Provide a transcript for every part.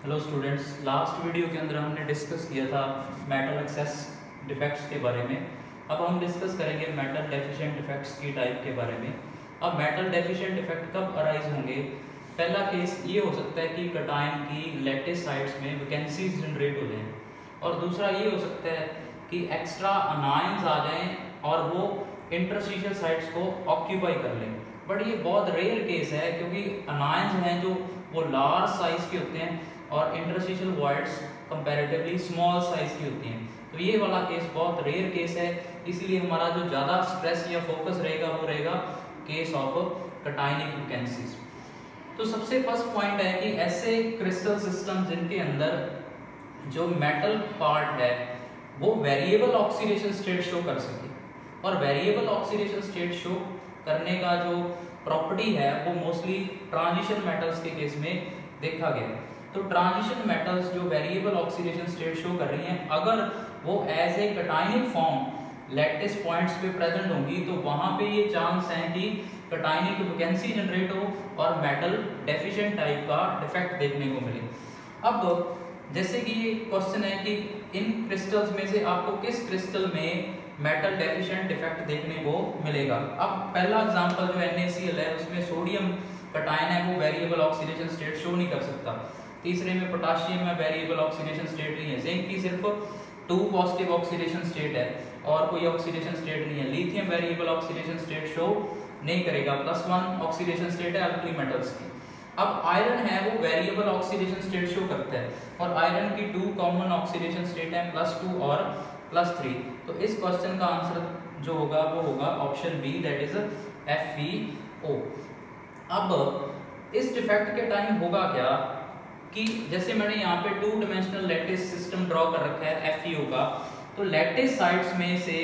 Hello students, last video के अंदर हमने डिस्कस किया था मेटल एक्सेस डिफेक्ट्स के बारे में। अब हम डिस्कस करेंगे मेटल डेफिशिएंट डिफेक्ट्स की टाइप के बारे में। अब मेटल डेफिशिएंट डिफेक्ट कब अराइज होंगे? पहला केस ये हो सकता है कि कटायन की लैटिस साइट्स में वैकेंसीज जनरेट हो जाएं, और दूसरा ये हो सकता है कि एक्स्ट्रा अनायंस आ जाएं और वो इंटरस्टिशियल साइट्स को ऑक्यूपाई कर लें। बट ये बहुत रेयर केस है, क्योंकि अनायंस हैं जो वो लार्ज साइज के होते हैं और interstitial voids comparatively small size की होती हैं। तो ये वाला केस बहुत रेयर केस है, इसीलिए हमारा जो ज़्यादा स्ट्रेस या फोकस रहेगा वो रहेगा केस ऑफ कटायनिक वैकेंसीज। तो सबसे फर्स्ट पॉइंट है कि ऐसे क्रिस्टल सिस्टम जिनके अंदर जो मेटल पार्ट है वो वेरिएबल ऑक्सीडेशन स्टेट शो कर सके, और वेरिएबल ऑक्सीडेशन स्टेट शो करने का जो प्रॉपर्टी है वो मोस्टली ट्रांजिशन मेटल्स के केस में देखा गया। तो ट्रांजिशन मेटल्स जो वेरिएबल ऑक्सीडेशन स्टेट शो कर रही हैं, अगर वो as a cationic form lattice points पे प्रेजेंट होंगी तो वहां पे ये चांस है कि कटायनिक वैकेंसी जनरेट हो और मेटल डेफिशिएंट टाइप का डिफेक्ट देखने को मिले। अब जैसे कि ये क्वेश्चन है कि इन क्रिस्टल्स में से आपको किस क्रिस्टल में मेटल डेफिशिएंट डिफेक्ट देखने को मिलेगा। अब पहला एग्जांपल जो NaCl है उसमें सोडियम कटायन है वो वेरिएबल ऑक्सीडेशन स्टेट शो नहीं कर सकता। तीसरे में पोटेशियम में वेरिएबल ऑक्सीडेशन स्टेट नहीं है। जिंक की सिर्फ 2 पॉजिटिव ऑक्सीडेशन स्टेट है और कोई ऑक्सीडेशन स्टेट नहीं है। Lithium variable oxidation state show नहीं करेगा, +1 ऑक्सीडेशन स्टेट है अल्कली मेटल्स की। अब आयरन है वो वेरिएबल ऑक्सीडेशन स्टेट शो करता है, और आयरन की 2 कॉमन ऑक्सीडेशन स्टेट है +2 और +3। तो इस क्वेश्चन का आंसर जो होगा वो होगा option B, that is FeO। अब इस डिफेक्ट के टाइम होगा क्या कि जैसे मैंने यहाँ पे 2 डायमेंशनल लैटिस सिस्टम ड्रॉ कर रखा है FeO का, तो लैटिस साइट्स में से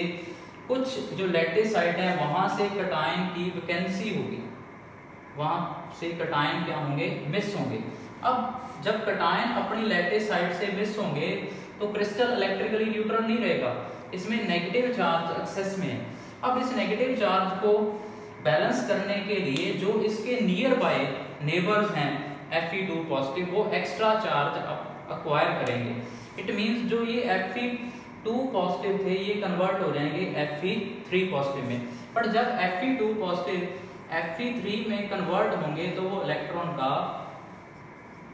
कुछ जो लैटिस साइट है वहां से कटायन की वैकेंसी होगी, वहां से कटायन क्या होंगे, मिस होंगे। अब जब कटायन अपनी लैटिस साइट से मिस होंगे तो क्रिस्टल इलेक्ट्रिकली न्यूट्रल नहीं रहेगा, इसमें नेगेटिव चार्ज एक्सेस में है। अब इस नेगेटिव चार्ज को बैलेंस करने के लिए जो इसके नियर बाय नेबर्स हैं Fe2 पॉजिटिव, वो एक्स्ट्रा चार्ज अक्वायर करेंगे। इट मींस जो ये Fe2 पॉजिटिव थे ये कन्वर्ट हो जाएंगे Fe3 पॉजिटिव में। पर जब Fe2 पॉजिटिव Fe3 में कन्वर्ट होंगे तो वो इलेक्ट्रॉन का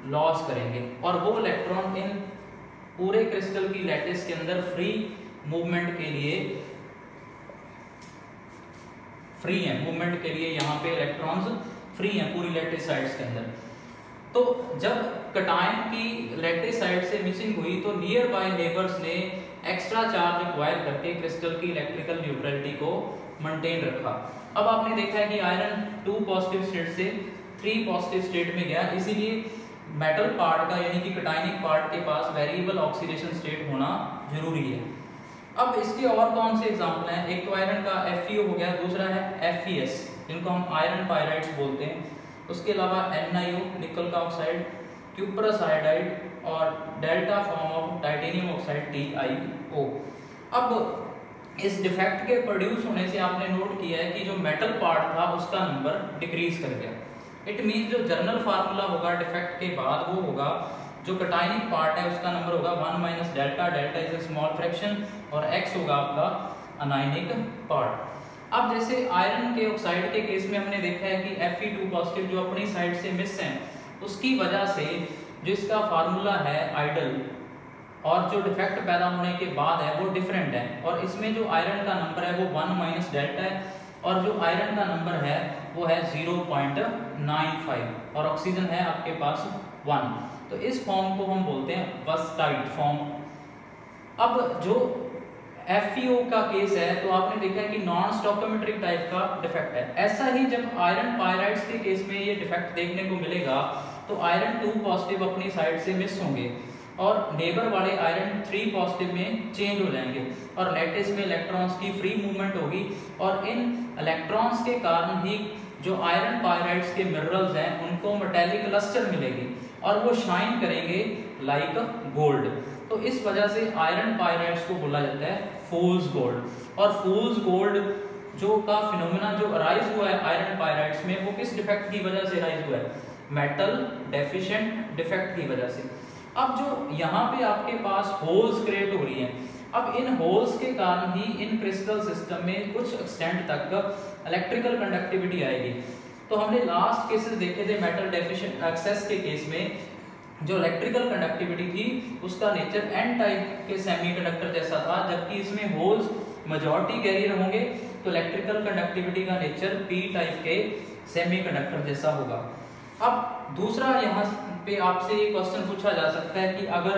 लॉस करेंगे, और वो इलेक्ट्रॉन इन पूरे क्रिस्टल की लैटिस के अंदर फ्री मूवमेंट के लिए फ्री है, मूवमेंट के लिए यहाँ पे इलेक्ट्रॉन्स फ्री हैं पूरी लैटिस साइड्स के अंदर। तो जब कटायन की लैटिस साइड से मिसिंग हुई तो नियर बाय नेबर्स ने एक्स्ट्रा चार्ज एक्वायर करके क्रिस्टल की इलेक्ट्रिकल न्यूट्रलिटी को मेंटेन रखा। अब आपने देखा है कि आयरन 2 पॉजिटिव स्टेट से 3 पॉजिटिव स्टेट में गया, इसीलिए मेटल पार्ट का यानी कि कटायनिक पार्ट के पास वेरिएबल ऑक्सीडेशन स्टेट होना जरूरी है। अब इसके और कौन से एग्जांपल हैं? एक तो आयरन का FeO हो गया, दूसरा है FeS जिनको हम आयरन पायराइड्स बोलते हैं। उसके अलावा NiO निकल का ऑक्साइड, क्यूप्रस आयोडाइड और delta form of titanium oxide TiO। अब इस डिफेक्ट के प्रोड्यूस होने से आपने नोट किया है कि जो मेटल पार्ट था उसका नंबर डिक्रीज कर गया। इट मींस जो जनरल फार्मूला होगा डिफेक्ट के बाद वो होगा जो कटायनिक पार्ट है उसका नंबर होगा 1 - delta, delta is a small fraction, और x होगा आपका अनायनिक पार्ट। अब जैसे आयरन के ऑक्साइड के केस में हमने देखा है कि Fe2 पॉजिटिव जो अपनी साइड से मिस हैं उसकी वजह से जो इसका फार्मूला है आइडल, और जो डिफेक्ट पैदा होने के बाद है वो डिफरेंट है, और इसमें जो आयरन का नंबर है वो 1 - डेल्टा है, और जो आयरन का नंबर है वो है 0.95, और ऑक्सीजन है आपके पास 1। तो इस फॉर्म को हम बोलते हैं वस्टाइट फॉर्म। अब जो FeO का केस है तो आपने देखा है कि नॉन स्टोकियोमेट्रिक टाइप का डिफेक्ट है। ऐसा ही जब आयरन पायराइड्स के केस में ये डिफेक्ट देखने को मिलेगा तो आयरन 2 पॉजिटिव अपनी साइड से मिस होंगे और नेबर वाले आयरन 3 पॉजिटिव में चेंज हो जाएंगे, और लैटिस में इलेक्ट्रॉन्स की फ्री मूवमेंट होगी, और इन इलेक्ट्रॉन्स के कारण ही जो आयरन पायराइड्स के मिनरल्स हैं उनको मेटेलिक लस्टर मिलेगी और वो शाइन करेंगे लाइक गोल्ड। तो इस वजह से आयरन पायराइड्स को बोला जाता है फूल्स गोल्ड, और फूल्स गोल्ड जो का फिनोमेना जो अराइज हुआ है आयरन पायराइड्स में वो किस डिफेक्ट की वजह से अराइज हुआ है? मेटल डेफिशिएंट डिफेक्ट की वजह से। अब जो यहाँ पे आपके पास होल्स क्रिएट हो रही हैं, अब इन होल्स के कारण ही इन क्रिस्टल सिस्टम में कुछ एक्सटेंट तक इलेक्ट्रिकल कंडक्टिविटी आएगी। तो हमने लास्ट केसेस देखे थे मेटल डेफिशिएंट एक्सेस के केस में, जो इलेक्ट्रिकल कंडक्टिविटी थी उसका नेचर एन टाइप के सेमीकंडक्टर जैसा था, जबकि इसमें होल्स मेजॉरिटी कैरियर होंगे तो इलेक्ट्रिकल कंडक्टिविटी का नेचर पी टाइप के सेमीकंडक्टर जैसा होगा। अब दूसरा यहाँ पे आपसे एक क्वेश्चन पूछा जा सकता है कि अगर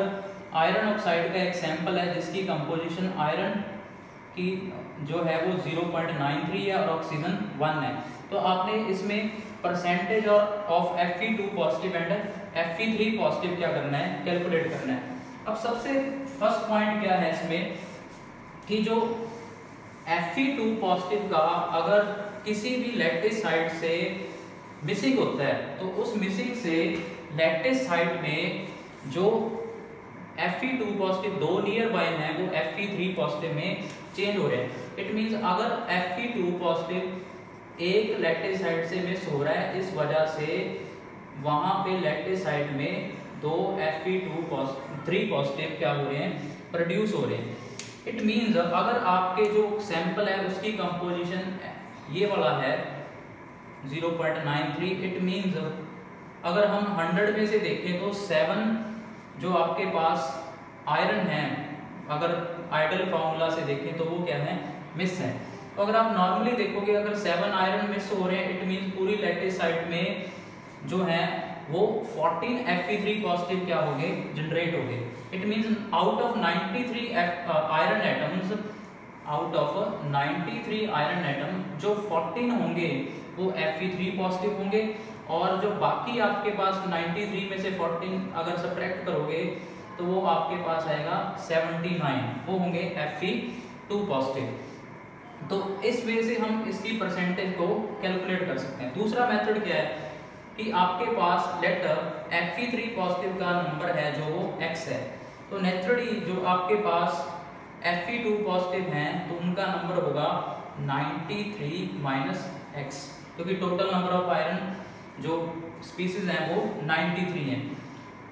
आयरन ऑक्साइड का एक सैंपल है जिसकी कंपोजिशन आयरन की जो है वो 0.93 है और ऑक्सीजन 1 है, तो आपने इसमें percentage of Fe2 positive and Fe3 positive क्या करना है, कैलकुलेट करना है। अब सबसे फर्स्ट पॉइंट क्या है इसमें कि जो Fe2 पॉजिटिव का अगर किसी भी लैटिस साइड से मिसिंग होता है तो उस मिसिंग से लैटिस साइड में जो Fe2 पॉजिटिव दो नियर बाय हैं वो Fe3 पॉजिटिव में चेंज हो रहे हैं। इट मींस अगर Fe2 पॉजिटिव एक लैटिस साइड से मिस हो रहा है, इस वजह से वहां पे लैटिस साइड में दो Fe3 पॉजिटिव क्या हो रहे हैं, प्रोड्यूस हो रहे हैं। इट मींस अगर आपके जो सैंपल है उसकी कंपोजिशन ये वाला है 0.93, इट मींस अगर हम 100 में से देखें तो 7 जो आपके पास आयरन है, अगर आइडल फार्मूला से देखें तो वो क्या है, मिस है। तो अगर आप नॉर्मली देखोगे अगर 7 आयरन मिस हो रहे हैं, इट मींस पूरी लैटिस साइड में जो है वो 14 Fe3 पॉजिटिव क्या हो गए, जनरेट हो गए। It means out of 93 iron atoms, out of 93 iron atom जो 14 होंगे वो Fe3 पॉजिटिव होंगे, और जो बाकी आपके पास 93 में से 14 अगर सब्ट्रैक्ट करोगे तो वो आपके पास आएगा 79, वो होंगे Fe2 पॉजिटिव। तो इस वे से हम इसकी परसेंटेज को कैलकुलेट कर सकते हैं। दूसरा मेथड क्या है कि आपके पास लेटर Fe3 पॉजिटिव का नंबर है जो वो x है, तो नेचुरली जो आपके पास Fe2 पॉजिटिव हैं तो उनका नंबर होगा 93 माइनस x, क्योंकि टोटल नंबर ऑफ आयरन जो स्पीसीज हैं वो 93 हैं।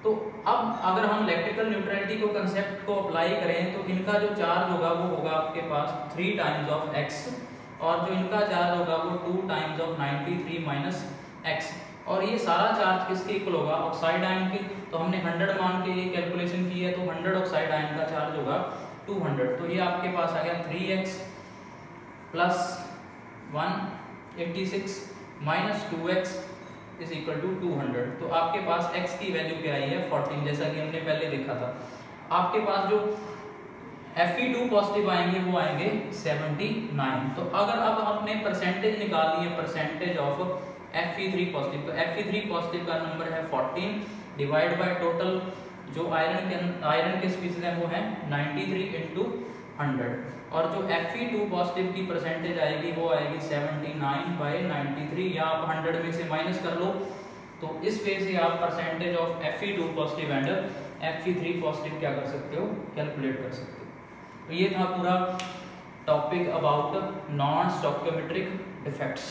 तो अब अगर हम इलेक्ट्रिकल न्यूट्रलिटी को कंसेप्ट को अप्लाई करें तो इनका जो चार्ज होगा वो होगा आपके पास 3 टाइम्स ऑफ x, और जो इनका चार्ज होगा वो 2 टाइम्स ऑफ 93 माइनस x, और ये सारा चार्ज किसके इक्वल होगा, ऑक्साइड आयन के। तो हमने 100 मान के ये कैलकुलेशन की है, तो 100 ऑक्साइड आयन का चार्ज होगा 200, तो ये आपके पास आ गया 3x plus 186 minus 2x is equal to 200। तो आपके पास x की वैल्यू क्या आई है, 14, जैसा कि हमने पहले देखा था। आपके पास जो Fe2 पॉजिटिव आएंगे वो आएंगे 79। तो अगर अब हमने परसेंटेज निकाली है, परसेंटेज ऑफ Fe3 पॉजिटिव, तो Fe3 पॉजिटिव का नंबर है 14 डिवाइड बाय टोटल जो आयरन के स्पीसीज हैं वो है 93 इंटू 100, और जो Fe2 पॉजिटिव की परसेंटेज आएगी वो आएगी 79 बाय 93, या आप 100 में से माइनस कर लो। तो इस वे से आप percentage of Fe2 positive and Fe3 positive क्या कर सकते हो, कैलकुलेट कर सकते हो। तो ये था पूरा topic about non stoichiometric defects.